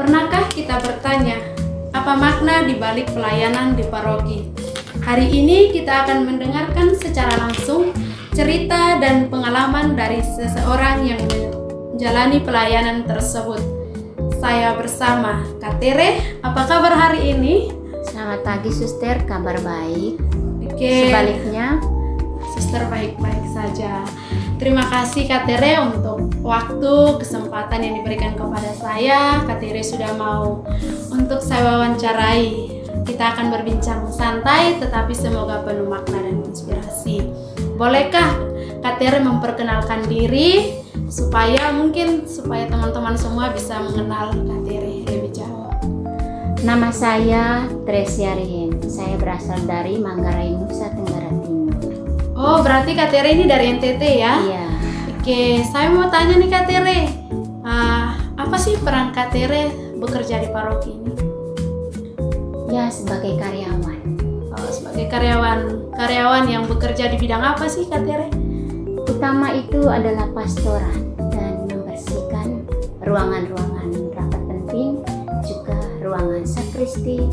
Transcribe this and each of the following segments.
Pernahkah kita bertanya, apa makna di balik pelayanan di paroki? Hari ini kita akan mendengarkan secara langsung cerita dan pengalaman dari seseorang yang menjalani pelayanan tersebut. Saya bersama Kak Tere. Apa kabar hari ini? Selamat pagi suster, kabar baik. Oke. Sebaliknya, Suster baik-baik saja. Terima kasih Kak Tere untuk waktu, kesempatan yang diberikan kepada saya. Kak Tere sudah mau untuk saya wawancarai. Kita akan berbincang santai, tetapi semoga penuh makna dan inspirasi. Bolehkah Kak Tere memperkenalkan diri supaya teman-teman semua bisa mengenal Kak Tere lebih jauh? nama saya Tresia Rihen. Saya berasal dari Manggarai, Nusa Tenggara Timur. Oh, berarti Kak Tere ini dari NTT ya? Iya. Oke, saya mau tanya nih Kak Tere, apa sih peran Kak Tere bekerja di paroki ini? Ya, sebagai karyawan. Oh, sebagai karyawan yang bekerja di bidang apa sih Kak Tere? Utama itu adalah pastoran dan membersihkan ruangan-ruangan rapat penting, juga ruangan sakristi.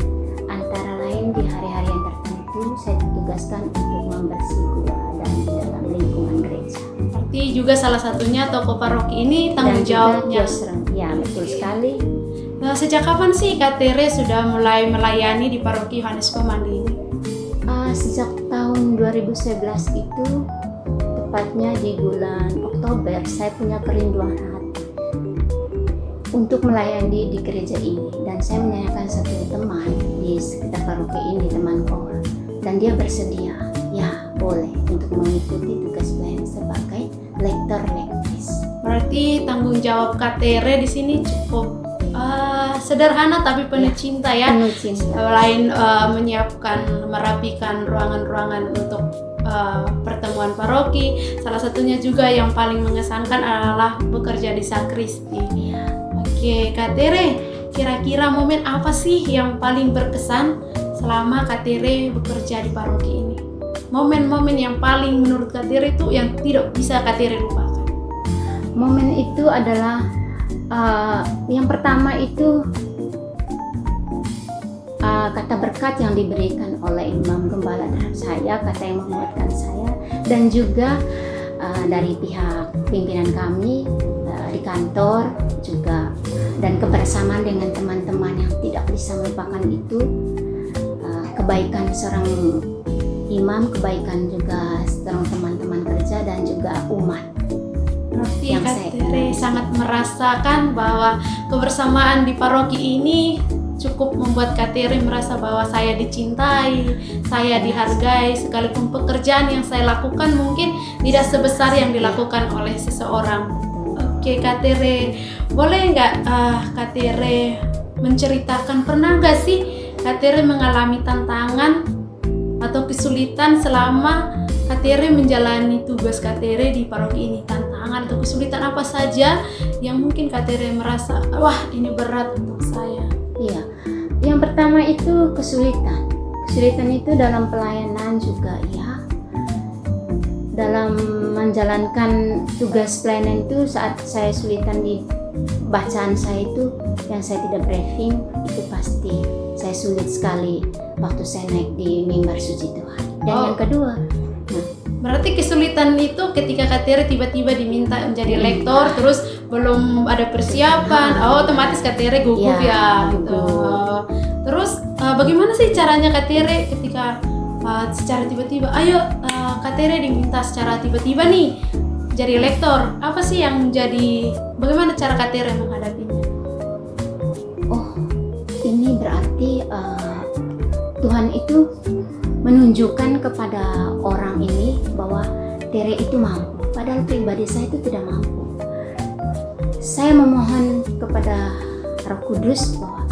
Antara lain di hari-hari yang tertentu saya ditugaskan untuk membersih gua dan di dalam lingkungan gereja. Berarti juga salah satunya toko paroki ini tanggung Dan juga jawabnya. kiosren. Ya, betul sekali. Nah, sejak kapan sih Kak Tere sudah mulai melayani di paroki Yohanes Pemandi ini? Sejak tahun 2011 itu, tepatnya di bulan Oktober, saya punya kerinduan hati untuk melayani di gereja ini. Dan saya menanyakan satu teman di sekitar paroki ini, teman koor, dan dia bersedia, ya boleh untuk mengikuti tugas pelayanan sebagai lektor-lektis. Berarti tanggung jawab Kak Tere di sini cukup sederhana tapi penuh cinta ya. Penuh cinta. Selain merapikan ruangan-ruangan untuk pertemuan paroki, salah satunya juga yang paling mengesankan adalah bekerja di sakristi. Ya. Oke, Kak Tere, kira-kira momen apa sih yang paling berkesan selama Kak Tere bekerja di paroki ini? Momen-momen yang paling menurut Kak Tere itu yang tidak bisa Kak Tere lupakan. Momen itu adalah yang pertama itu kata berkat yang diberikan oleh Imam Gembala terhadap saya, kata yang menguatkan saya, dan juga dari pihak pimpinan kami di kantor juga, dan kebersamaan dengan teman-teman yang tidak bisa melupakan itu, kebaikan seorang imam, kebaikan juga seorang teman-teman kerja dan juga umat. Berarti Yang Kak saya Tere sangat merasakan bahwa kebersamaan di paroki ini cukup membuat Kak Tere merasa bahwa saya dicintai, saya dihargai, sekalipun pekerjaan yang saya lakukan mungkin tidak sebesar yang dilakukan oleh seseorang. Oke Kak Tere, boleh nggak Kak Tere menceritakan, pernah nggak sih Kak Tere mengalami tantangan atau kesulitan selama Kak Tere menjalani tugas Kak Tere di paroki ini? Tantangan atau kesulitan apa saja yang mungkin Kak Tere merasa, wah ini berat untuk saya? Iya, yang pertama itu kesulitan. Kesulitan itu dalam pelayanan juga ya. Dalam menjalankan tugas pelayanan itu, saat saya kesulitan di bacaan saya itu, yang saya tidak briefing, itu pasti saya sulit sekali waktu saya naik di mimbar suci Tuhan. Dan yang kedua, berarti kesulitan itu ketika Kak Tere tiba-tiba diminta menjadi lektor, terus belum ada persiapan, otomatis Kak Tere gugup ya gitu. gugup. Terus bagaimana sih caranya Kak Tere ketika secara tiba-tiba, Kak Tere diminta secara tiba-tiba nih jadi lektor, apa sih yang menjadi, bagaimana cara Kak Tere menghadapinya? Oh, ini berarti Tuhan itu menunjukkan kepada orang ini bahwa Tere itu mampu, padahal pribadi saya itu tidak mampu. Saya memohon kepada Roh Kudus bahwa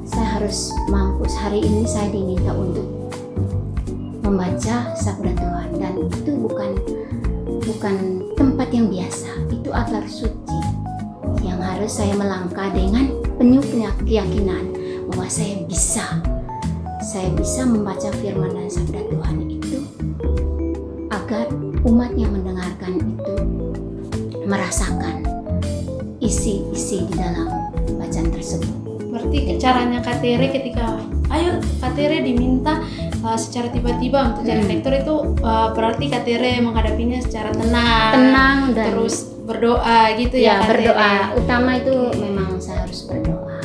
saya harus mampu. Hari ini saya diminta untuk membaca Sabda Tuhan, dan itu bukan tempat yang biasa, itu altar suci yang harus saya melangkah dengan penuh keyakinan bahwa saya bisa membaca firman dan sabda Tuhan itu, agar umat yang mendengarkan itu merasakan isi di dalam bacaan tersebut. Berarti caranya Kak Tere ketika ayo Kak Tere diminta secara tiba-tiba untuk jadi lektor itu berarti Kak Tere menghadapinya secara tenang Dan terus berdoa gitu ya Kak berdoa. Tere. Utama itu memang saya harus berdoa.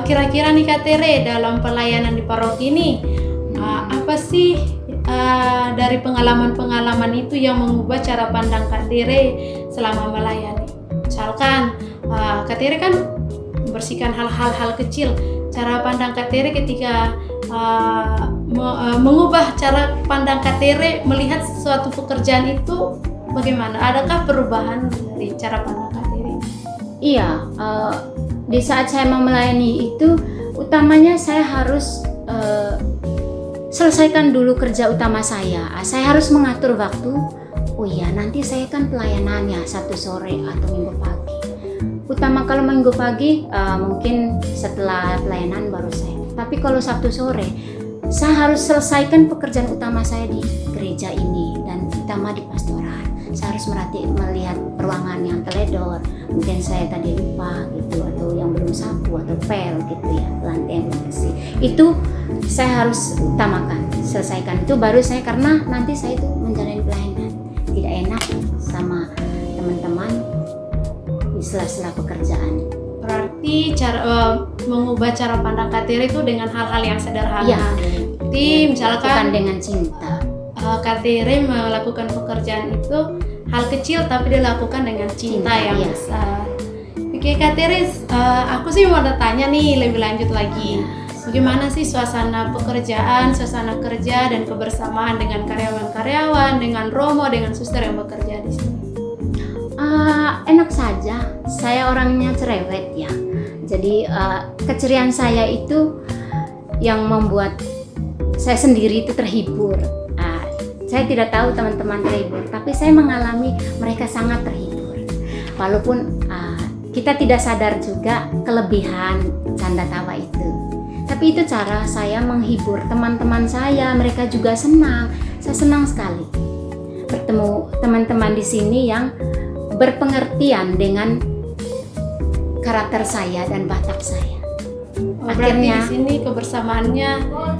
Kira-kira nih Kak Tere dalam pelayanan di paroki ini apa sih dari pengalaman-pengalaman itu yang mengubah cara pandang Kak Tere selama melayani? Misalkan Kak Tere kan membersihkan hal-hal kecil. Cara pandang Kak Tere ketika mengubah cara pandang Kak Tere melihat suatu pekerjaan itu bagaimana? Adakah perubahan dari cara pandang Kak Tere? Iya, di saat saya mau melayani itu utamanya saya harus selesaikan dulu kerja utama saya. Saya harus mengatur waktu. Oh iya, nanti saya kan pelayanannya Sabtu sore atau Minggu pagi. Utama kalau Minggu pagi mungkin setelah pelayanan baru saya. Tapi kalau Sabtu sore saya harus selesaikan pekerjaan utama saya di gereja ini dan utama di pastoral. Saya harus melihat ruangan yang teledor, mungkin saya tadi lupa gitu, atau yang belum sapu atau pel gitu ya, lantai yang belum bersih. Itu saya harus utamakan, selesaikan itu baru saya, karena nanti saya itu menjalani pelayanan tidak enak sama teman-teman di sela-sela pekerjaan. Berarti cara mengubah cara pandang Kak Tere itu dengan hal-hal yang sederhana. Iya. Seperti misalkan bukan dengan cinta. Kak Tere melakukan pekerjaan itu hal kecil tapi dilakukan dengan cinta yang iya. besar. Oke Kak Tere, aku sih mau tanya nih lebih lanjut lagi. Bagaimana sih suasana pekerjaan, suasana kerja dan kebersamaan dengan karyawan-karyawan, dengan Romo, dengan suster yang bekerja di sini? Enak saja. Saya orangnya cerewet ya. Jadi keceriaan saya itu yang membuat saya sendiri itu terhibur. Saya tidak tahu teman-teman terhibur, tapi saya mengalami mereka sangat terhibur. Walaupun kita tidak sadar juga kelebihan canda tawa itu. Tapi itu cara saya menghibur teman-teman saya, mereka juga senang. Saya senang sekali bertemu teman-teman di sini yang berpengertian dengan karakter saya dan batak saya. Berarti di sini kebersamaannya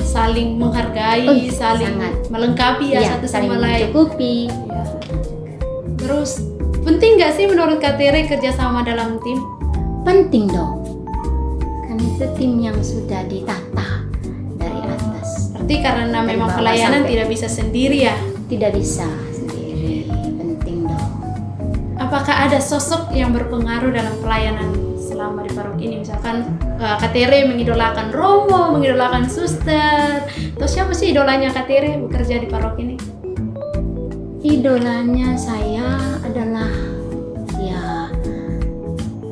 saling menghargai, saling sangat melengkapi ya, satu saling sama lain. mencukupi. Ya. Terus penting nggak sih menurut Kak Tere kerjasama dalam tim? Penting dong, kan itu tim yang sudah ditata dari atas. Berarti karena Dari memang bawah pelayanan sampai- tidak bisa sendiri ya. Tidak bisa sendiri, penting dong. Apakah ada sosok yang berpengaruh dalam pelayanan selama di paroki ini? Misalkan Kak Tere mengidolakan Romo, mengidolakan suster. Terus siapa sih idolanya Kak Tere bekerja di paroki ini? Idolanya saya adalah ya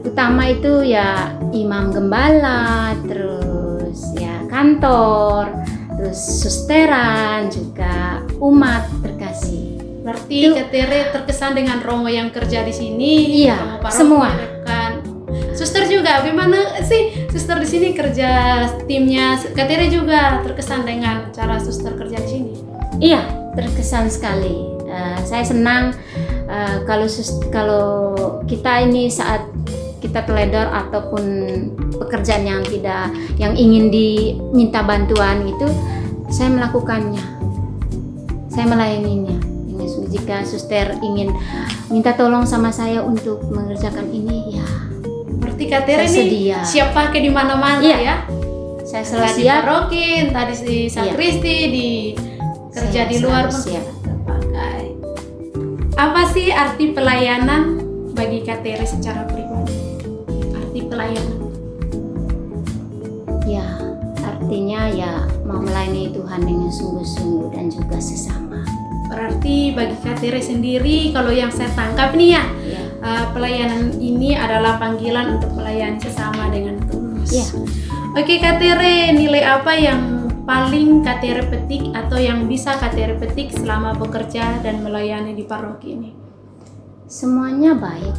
utama itu ya imam gembala, terus ya kantor, terus susteran, juga umat terkasih. Berarti Itu- Kak Tere terkesan dengan Romo yang kerja di sini, Iya, Romo paroki, semua. rekan. Suster juga, bagaimana sih suster di sini kerja timnya? Kak Tere juga terkesan dengan cara suster kerja di sini. Iya, terkesan sekali. Saya senang kalau kita ini saat kita teledor ataupun pekerjaan yang ingin diminta bantuan itu, saya melakukannya. Saya melayaninya. Jika suster ingin minta tolong sama saya untuk mengerjakan ini, ya Berarti Kak Tere saya nih sedia. siap pakai di mana-mana Iya. ya. Saya selalu Tadi siap. paroki, tadi di sakristi, di kerja Saya di luar selalu pun siap. terpakai. Apa sih arti pelayanan bagi Kak Tere secara pribadi? Arti pelayanan. Ya, artinya ya mau melayani Tuhan dengan sungguh-sungguh dan juga sesama. Berarti bagi Kak Tere sendiri, kalau yang saya tangkap nih ya, Ya. pelayanan ini adalah panggilan untuk melayani sesama dengan tulus. Ya. Oke Kak Tere, nilai apa yang paling Kak Tere petik atau yang bisa Kak Tere petik selama bekerja dan melayani di paroki ini? Semuanya baik.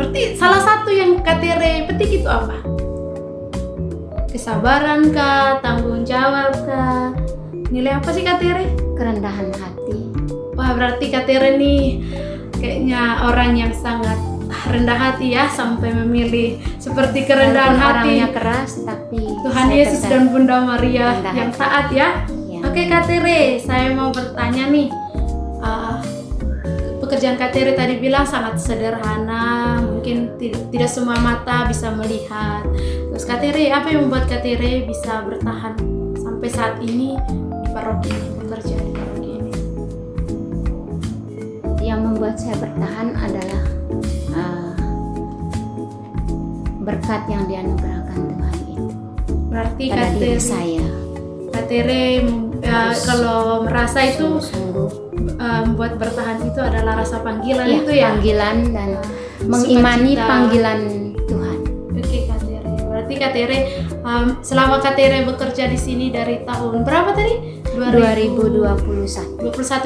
Berarti salah satu yang Kak Tere petik itu apa? Kesabaran kah? Tanggung jawab kah? Nilai apa sih Kak Tere? Kerendahan hati. Wah berarti Kak Tere nih kayaknya orang yang sangat rendah hati ya, sampai memilih seperti kerendahan Walaupun hati. orangnya keras, tapi Tuhan saya Yesus tetap dan Bunda Maria rendah yang hati. taat ya. Ya. Oke Kak Tere, saya mau bertanya nih. Pekerjaan Kak Tere tadi bilang sangat sederhana, mungkin tidak semua mata bisa melihat. Terus Kak Tere, apa yang membuat Kak Tere bisa bertahan sampai saat ini di paroki ini, bekerja di paroki ini? Yang membuat saya bertahan adalah berkat yang dianugerahkan Tuhan itu Berarti pada Kak diri Tere, saya. Kak Tere Harus kalau merasa itu Sungguh-sungguh membuat bertahan itu adalah rasa panggilan ya, itu ya. panggilan dan mengimani Sukacita. panggilan Tuhan. Oke Kak Tere, berarti Kak Tere selama Kak Tere bekerja di sini dari tahun berapa tadi? 2021. 21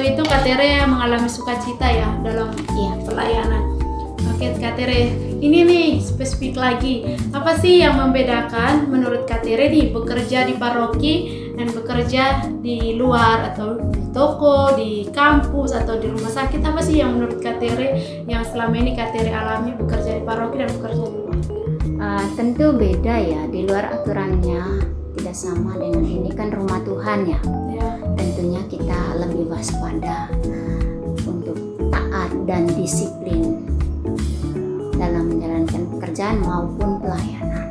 itu Kak Tere mengalami sukacita ya dalam Iya. pelayanan. Oke Kak Tere, ini nih spesifik lagi. Apa sih yang membedakan menurut Kak Tere nih bekerja di paroki dan bekerja di luar atau di toko, di kampus atau di rumah sakit? Apa sih yang menurut Kak Tere yang selama ini Kak Tere alami bekerja di paroki dan bekerja di luar? Tentu beda ya, di luar aturannya tidak sama dengan ini, kan rumah Tuhan ya. Ya. Tentunya kita lebih waspada untuk taat dan disiplin dalam menjalankan pekerjaan maupun pelayanan.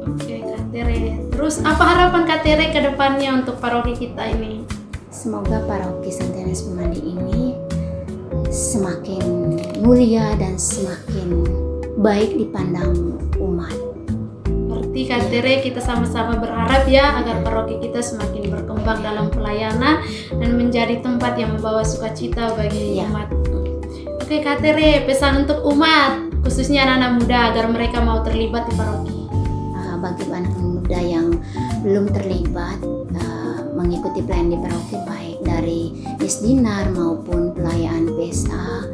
Oke Kak Tere, terus apa harapan Kak Tere ke depannya untuk paroki kita ini? Semoga paroki Santo Yohanes Pemandi ini semakin mulia dan semakin baik dipandang umat. Berarti Kak Tere, kita sama-sama berharap ya agar paroki kita semakin berkembang dalam pelayanan dan menjadi tempat yang membawa sukacita bagi Ya. umat. Oke Kak Tere, pesan untuk umat, khususnya anak-anak muda agar mereka mau terlibat di paroki. Bagi anak muda yang belum terlibat mengikuti pelayanan di paroki, baik dari Misdinar maupun pelayanan PSA,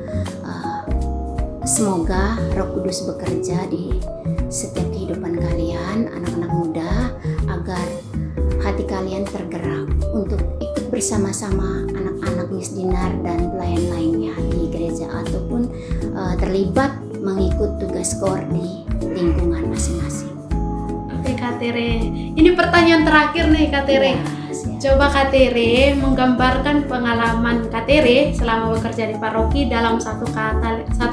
semoga Roh Kudus bekerja di setiap kehidupan kalian, anak-anak muda, agar hati kalian tergerak untuk ikut bersama-sama anak-anak Misdinar dan pelayan lainnya di gereja ataupun terlibat mengikut tugas KOR di lingkungan masing-masing. Oke Kak Tere, ini pertanyaan terakhir nih Kak Tere. Ya, siap. Coba Kak Tere menggambarkan pengalaman Kak Tere selama bekerja di paroki dalam satu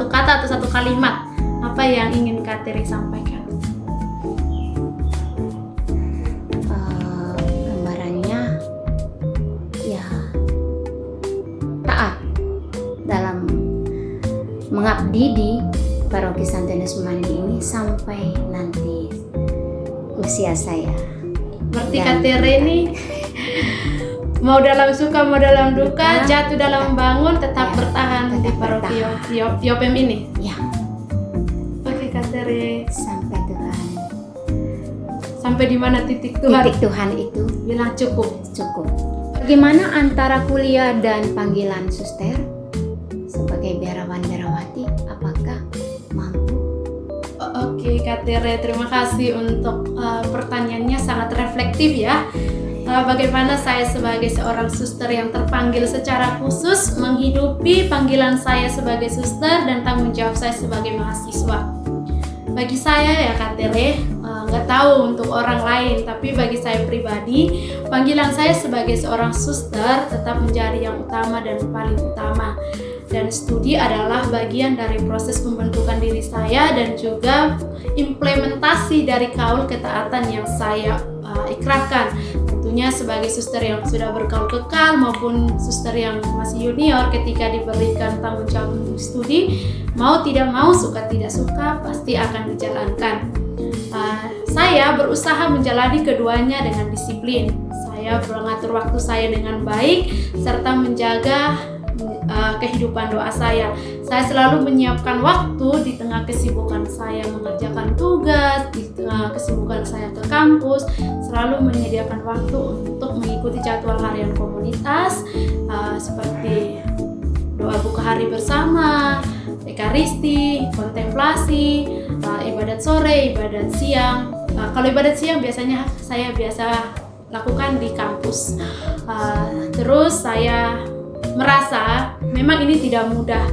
kata atau satu kalimat. Apa yang ingin Kak Tere sampaikan? Gambarannya ya taat dalam mengabdi di paroki Santo Yohanes Pemandi ini sampai nanti usia saya. Berarti Dan- Kak Tere ini mau dalam suka mau dalam duka, jatuh dalam bangun, tetap Ya, bertahan di tetap paroki bertahan. Yopem ini. Ya, Oke Kak Tere, sampai Tuhan, sampai di mana titik Tuhan titik Tuhan itu bilang cukup? cukup. Bagaimana antara kuliah dan panggilan suster sebagai biarawan-biarawati? Apakah mampu? Oke Kak Tere, terima kasih untuk pertanyaannya, sangat reflektif ya. Bagaimana saya sebagai seorang suster yang terpanggil secara khusus menghidupi panggilan saya sebagai suster dan tanggung jawab saya sebagai mahasiswa. Bagi saya ya Kak Tere, nggak tahu untuk orang lain, tapi bagi saya pribadi, panggilan saya sebagai seorang suster tetap menjadi yang utama dan paling utama. Dan studi adalah bagian dari proses pembentukan diri saya dan juga implementasi dari kaul ketaatan yang saya ikrarkan. Tentunya sebagai suster yang sudah berkaul kekal maupun suster yang masih junior, ketika diberikan tanggung jawab untuk studi, mau tidak mau, suka tidak suka, pasti akan dijalankan. Saya berusaha menjalani keduanya dengan disiplin. Saya mengatur waktu saya dengan baik serta menjaga kehidupan doa saya. Saya selalu menyiapkan waktu di tengah kesibukan saya mengerjakan tugas, di tengah kesibukan saya ke kampus, selalu menyediakan waktu untuk mengikuti jadwal harian komunitas seperti doa buka hari bersama, ekaristi, kontemplasi, ibadat sore, ibadat siang. Kalau ibadat siang biasanya saya biasa lakukan di kampus. Terus saya merasa memang ini tidak mudah,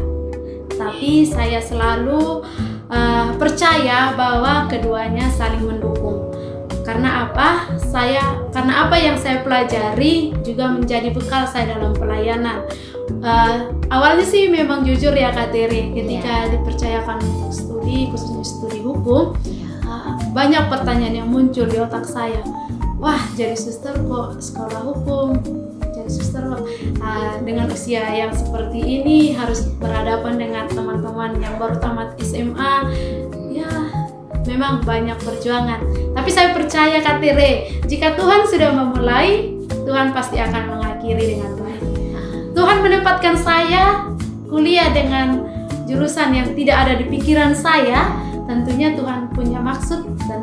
Tapi saya selalu percaya bahwa keduanya saling mendukung. Karena apa yang saya pelajari juga menjadi bekal saya dalam pelayanan. Awalnya sih memang jujur ya Kak Tere, ketika dipercayakan untuk studi, khususnya studi hukum, banyak pertanyaan yang muncul di otak saya. Wah, jadi suster kok sekolah hukum, jadi suster kok dengan usia yang seperti ini harus berhadapan dengan teman-teman yang baru tamat SMA. Ya, memang banyak perjuangan. Tapi saya percaya Kak Tere, jika Tuhan sudah memulai, Tuhan pasti akan mengakhiri dengan baik. Tuhan menempatkan saya kuliah dengan jurusan yang tidak ada di pikiran saya. Tentunya Tuhan punya maksud dan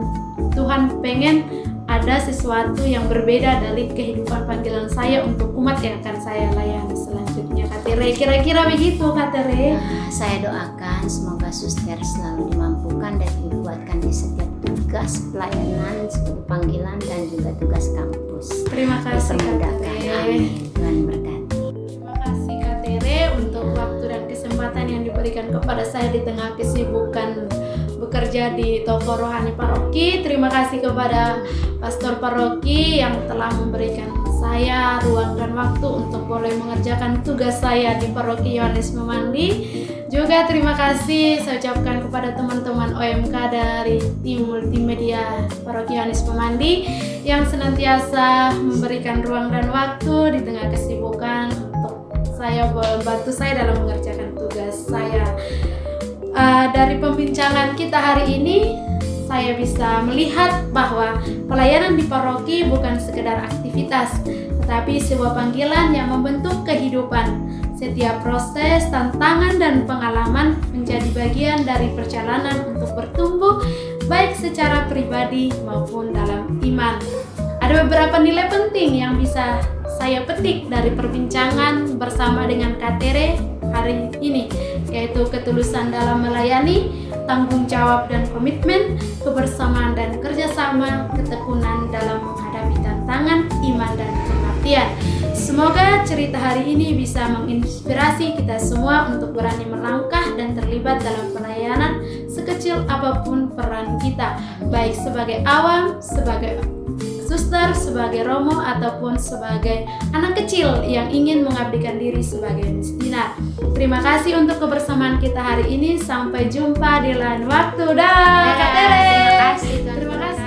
Tuhan pengen ada sesuatu yang berbeda dari kehidupan panggilan saya untuk umat yang akan saya layani selanjutnya. Kak Tere, kira-kira begitu Kak Tere. Saya doakan semoga suster selalu dimampukan dan dikuatkan di setiap tugas pelayanan, panggilan dan juga tugas kampus. Terima kasih Kak Dipermudahkan. Tere. Amin. Tuhan berkati. Terima kasih Kak Tere untuk waktu dan kesempatan yang diberikan kepada saya di tengah kesibukan bekerja di toko rohani paroki. Terima kasih kepada pastor paroki yang telah memberikan saya ruang dan waktu untuk boleh mengerjakan tugas saya di paroki Yohanes Memandi. Juga terima kasih saya ucapkan kepada teman-teman OMK dari tim multimedia paroki Yohanes Memandi yang senantiasa memberikan ruang dan waktu di tengah kesibukan untuk saya membantu saya dalam mengerjakan tugas saya. Dari pembincangan kita hari ini, saya bisa melihat bahwa pelayanan di paroki bukan sekedar aktivitas, tetapi sebuah panggilan yang membentuk kehidupan. Setiap proses, tantangan, dan pengalaman menjadi bagian dari perjalanan untuk bertumbuh, baik secara pribadi maupun dalam iman. Ada beberapa nilai penting yang bisa saya petik dari perbincangan bersama dengan Kak Tere hari ini, yaitu ketulusan dalam melayani, tanggung jawab dan komitmen, kebersamaan dan kerjasama, ketekunan dalam menghadapi tantangan, iman dan pengabdian. Semoga cerita hari ini bisa menginspirasi kita semua untuk berani melangkah dan terlibat dalam pelayanan sekecil apapun peran kita, baik sebagai awam, sebagai suster, sebagai romo, ataupun sebagai anak kecil yang ingin mengabdikan diri sebagai misdinar. Terima kasih untuk kebersamaan kita hari ini. Sampai jumpa di lain waktu. Dah, Kak Tere. Terima kasih. Terima kasih.